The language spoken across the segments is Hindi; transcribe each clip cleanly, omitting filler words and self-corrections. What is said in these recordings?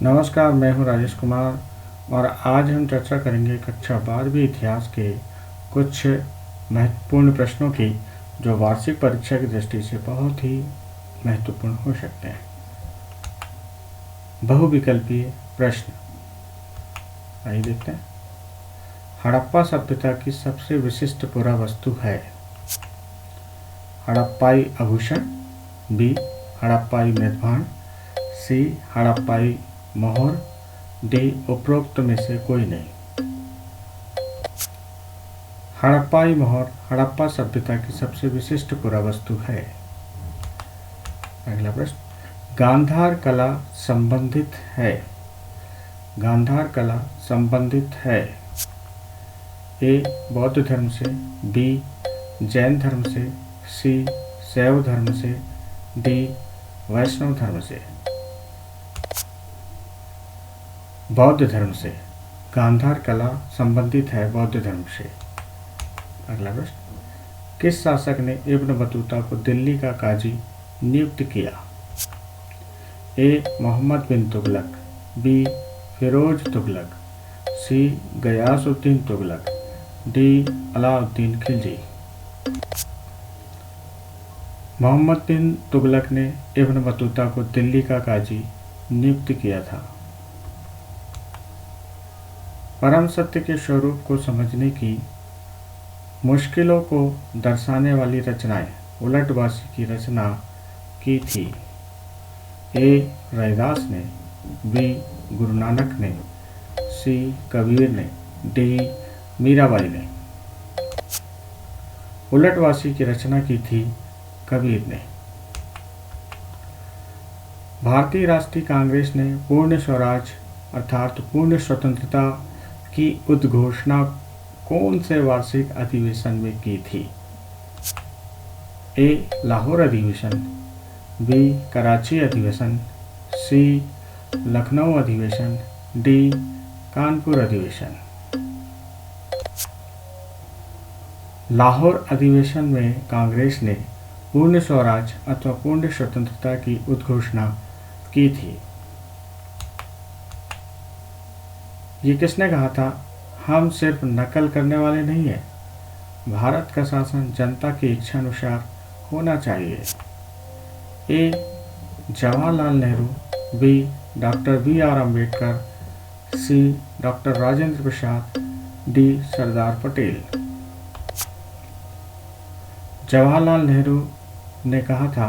नमस्कार, मैं हूं राजेश कुमार और आज हम चर्चा करेंगे कक्षा 12वीं इतिहास के कुछ महत्वपूर्ण प्रश्नों की जो वार्षिक परीक्षा की दृष्टि से बहुत ही महत्वपूर्ण हो सकते हैं। बहुविकल्पीय प्रश्न, आइए देखते हैं। हड़प्पा सभ्यता की सबसे विशिष्ट पुरावस्तु है? हड़प्पाई आभूषण, बी हड़प्पाई मृदभांड, सी हड़प्पाई मोहर, डी उपरोक्त में से कोई नहीं। हड़प्पाई मोहर हड़प्पा सभ्यता की सबसे विशिष्ट पुरावस्तु है। अगला प्रश्न, गांधार कला संबंधित है? गांधार कला संबंधित है ए बौद्ध धर्म से, बी जैन धर्म से, सी शैव धर्म से, डी वैष्णव धर्म से। बौद्ध धर्म से। गांधार कला संबंधित है बौद्ध धर्म से। अगला प्रश्न, किस शासक ने इब्न बतूता को दिल्ली का काजी नियुक्त किया? ए मोहम्मद बिन तुगलक, बी फिरोज तुगलक, सी गयासुद्दीन तुगलक, डी अलाउद्दीन खिलजी। मोहम्मद बिन तुगलक ने इब्न बतूता को दिल्ली का काजी नियुक्त किया था। परम सत्य के स्वरूप को समझने की मुश्किलों को दर्शाने वाली रचनाएं उलटवासी की रचना की थी। ए रैदास ने, बी गुरु नानक ने, सी कबीर ने, डी मीराबाई ने। उलटवासी की रचना की थी कबीर ने। भारतीय राष्ट्रीय कांग्रेस ने पूर्ण स्वराज अर्थात पूर्ण स्वतंत्रता की उद्घोषणा कौन से वार्षिक अधिवेशन में की थी? ए लाहौर अधिवेशन, बी कराची अधिवेशन, सी लखनऊ अधिवेशन, डी कानपुर अधिवेशन। लाहौर अधिवेशन में कांग्रेस ने पूर्ण स्वराज अथवा पूर्ण स्वतंत्रता की उद्घोषणा की थी। ये किसने कहा था? हम सिर्फ नकल करने वाले नहीं हैं, भारत का शासन जनता की इच्छा अनुसार होना चाहिए। A Jawaharlal Nehru, B doctor B R. Ambedkar, C doctor Rajendra Prasad, D Sardar Patel. Jawaharlal Nehru ने कहा था,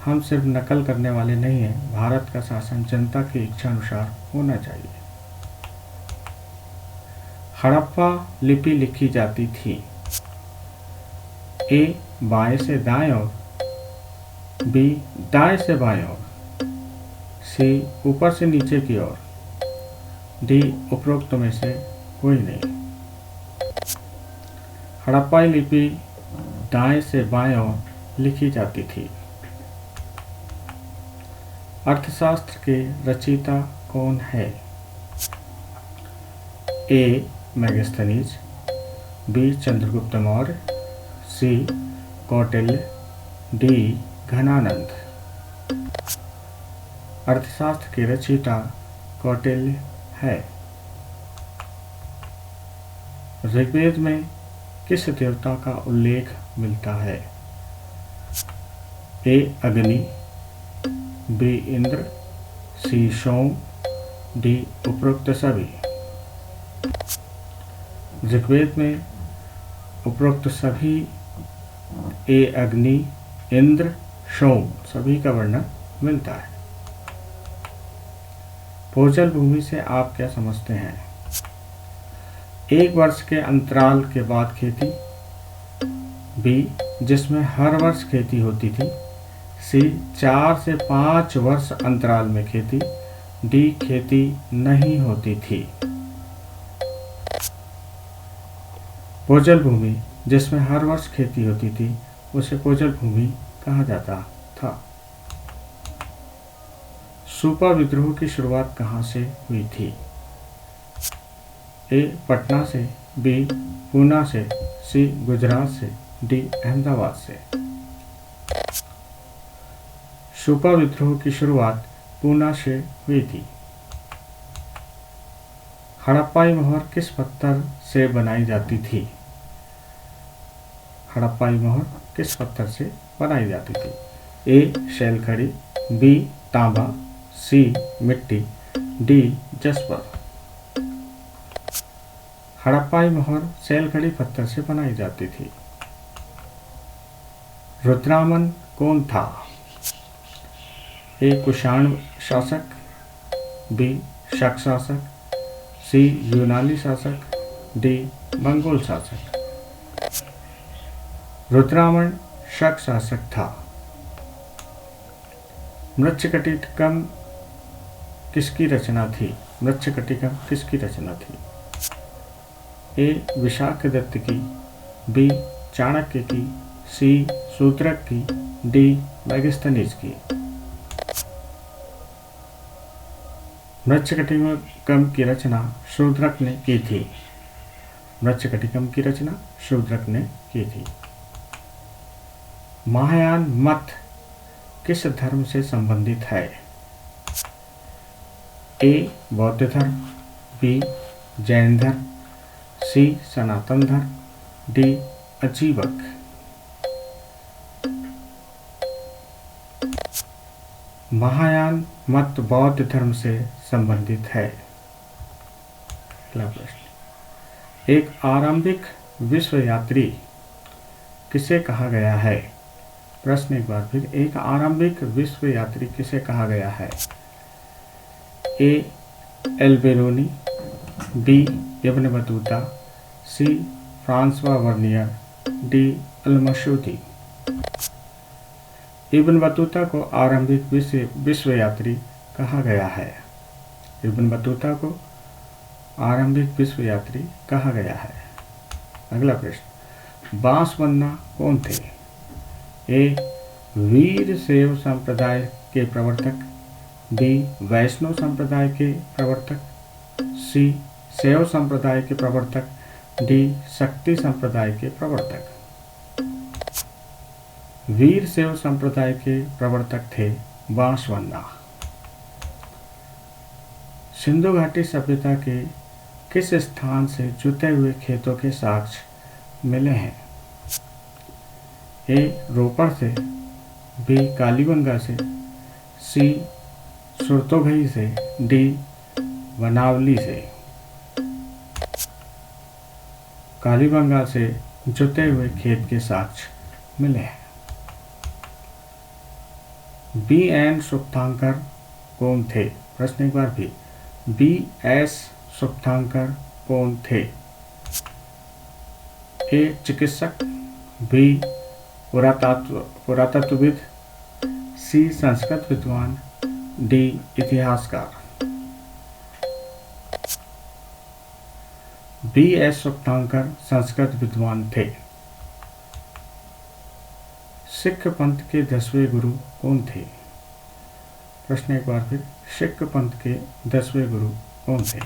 हम सिर्फ नकल करने वाले नहीं हैं, भारत का शासन जनता की इच्छा अनुसार होना चाहिए। हड़प्पा लिपि लिखी जाती थी। ए बाएं से दाएं ओर, बी दाएं से बाएं ओर, सी ऊपर से नीचे की ओर, डी उपरोक्त में से कोई नहीं। हड़प्पाई लिपि दाएं से बाएं ओर लिखी जाती थी। अर्थशास्त्र के रचयिता कौन है? ए मेगास्थनीज, बी चंद्रगुप्त मौर्य, सी कौटिल्य, डी घनानंद। अर्थशास्त्र के रचयिता कौटिल्य है। ऋग्वेद में किस देवता का उल्लेख मिलता है? ए अग्नि, बी इंद्र, सी सोम, डी उपरोक्त सभी। ऋग्वेद में उपरोक्त सभी ए अग्नि, इंद्र, सोम सभी का वर्णन मिलता है। भूजल भूमि से आप क्या समझते हैं? एक वर्ष के अंतराल के बाद खेती, बी जिसमें हर वर्ष खेती होती थी, सी 4 से 5 वर्ष अंतराल में खेती, डी खेती नहीं होती थी। भूजल भूमि जिसमें हर वर्ष खेती होती थी उसे भूजल भूमि कहा जाता था। सूपा विद्रोह की शुरुआत कहाँ से हुई थी? ए पटना से, बी पूना से, सी गुजरात से, डी अहमदाबाद से। सूपा विद्रोह की शुरुआत पूना से हुई थी। हड़प्पाई मोहर किस पत्थर से बनाई जाती थी? हड़प्पाई मोहर किस पत्थर से बनाई जाती थी? ए शैलखड़ी, बी तांबा, सी मिट्टी, डी जस्पर। हड़प्पाई मोहर शैलखड़ी पत्थर से बनाई जाती थी। रुद्रामन कौन था? ए कुषाण शासक, बी शक शासक, सी यूनानी शासक, डी मंगोल शासक। रुद्रामन शक शासक था। मृच्छकटिकम किसकी रचना थी? मृच्छकटिकम किसकी रचना थी? ए विशाखदत्त की, बी चाणक्य की, सी शूद्रक की, डी मेगास्थनीज की। मृच्छकटिकम की रचना शूद्रक ने की थी। मृच्छकटिकम की रचना शूद्रक ने की थी। महायान मत किस धर्म से संबंधित है? ए बौद्ध धर्म, बी जैन धर्म, सी सनातन धर्म, डी अजीवक। महायान मत बौद्ध धर्म से संबंधित है। अगला प्रश्न, एक आरंभिक विश्व यात्री किसे कहा गया है? प्रश्न एक बार फिर, एक आरंभिक विश्व यात्री किसे कहा गया है? A Alberuni, B Ibn Battuta, C Francois Bernier, D Al-Masudi. Ibn Battuta को आरंभिक विश्व यात्री कहा गया है। इब्न बतूता को आरंभिक विश्व यात्री कहा गया है। अगला प्रश्न, बांसवाना कौन थे? ए वीर शैव संप्रदाय के प्रवर्तक, बी वैष्णव संप्रदाय के प्रवर्तक, सी शैव संप्रदाय के प्रवर्तक, डी शक्ति संप्रदाय के प्रवर्तक। वीर शैव संप्रदाय के प्रवर्तक थे बांसवाना। सिंधु घाटी सभ्यता के किस स्थान से जुते हुए खेतों के साक्ष्य मिले हैं? ए रोपड़ से, बी कालीबंगा से, सी सुरतोघई से, डी वनावली से। कालीबंगा से जुते हुए खेत के साक्ष्य मिले हैं। बी एन सुप्तांकर कौन थे? प्रश्न एक बार भी, बी एस सुप्तांकर कौन थे? ए चिकित्सक, बी पुरातत्वविद, सी संस्कृत विद्वान, डी इतिहासकार। बी एस सुप्तांकर संस्कृत विद्वान थे। सिख पंथ के 10वें गुरु कौन थे? प्रश्न एक बार फिर, सिख पंथ के 10वें गुरु कौन थे?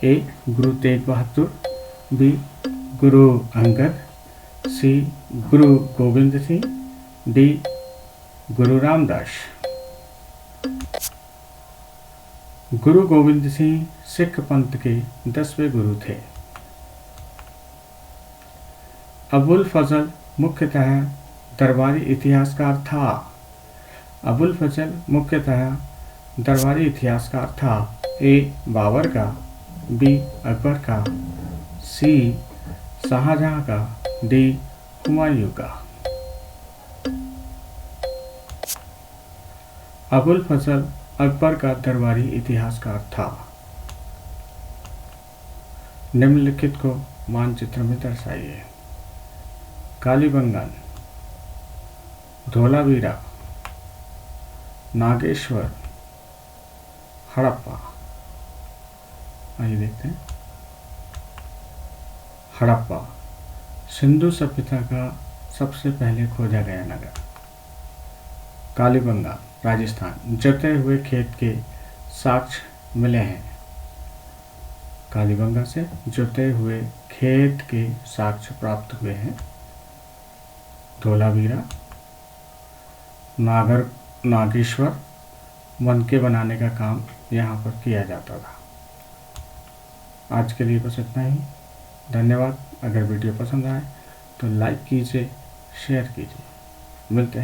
ए गुरु तेग बहादुर, बी गुरु अंगद, सी गुरु गोविंद सिंह, डी गुरु रामदास। गुरु गोविंद सिंह सिख पंथ के 10वें गुरु थे। अबुल फजल मुख्यतः दरबारी इतिहासकार था। अबुल फजल मुख्यतः दरबारी इतिहासकार था। ए बाबर का, बी अकबर का, सी शाहजहां का, डी हुमायूं का। अबुल फजल अकबर का दरबारी इतिहासकार था। निम्नलिखित को मानचित्र में दर्शाइए। कालीबंगन, धोलावीरा, नागेश्वर, हड़प्पा। आइए देखते हैं। हड़प्पा सिंधु सभ्यता का सबसे पहले खोजा गया नगर। कालीबंगा राजस्थान, जते हुए खेत के साक्ष्य मिले हैं। कालीबंगा से जुते हुए खेत के साक्ष्य प्राप्त हुए हैं। धोलावीरा, नागेश्वर, मनके बनाने का काम यहाँ पर किया जाता था। आज के लिए बस इतना ही। धन्यवाद। अगर वीडियो पसंद आए तो लाइक कीजिए, शेयर कीजिए। मिलते हैं।